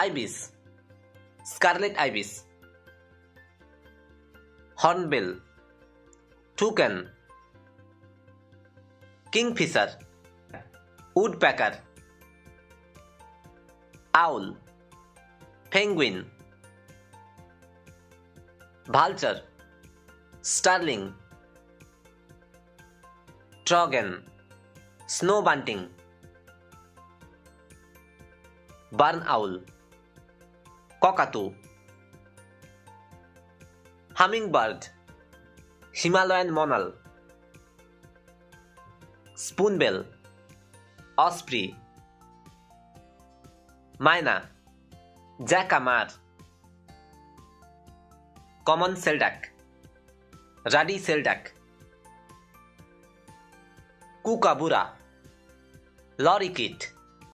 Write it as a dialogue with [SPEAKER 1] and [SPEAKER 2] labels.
[SPEAKER 1] ibis, scarlet ibis, hornbill, toucan, kingfisher, woodpecker, owl, penguin, vulture, starling, trogon, snow bunting, barn owl, cockatoo, hummingbird, Himalayan monal, spoonbill, osprey, myna, jacamar, common seldak, ruddy seldak, kookaburra, lorikeet,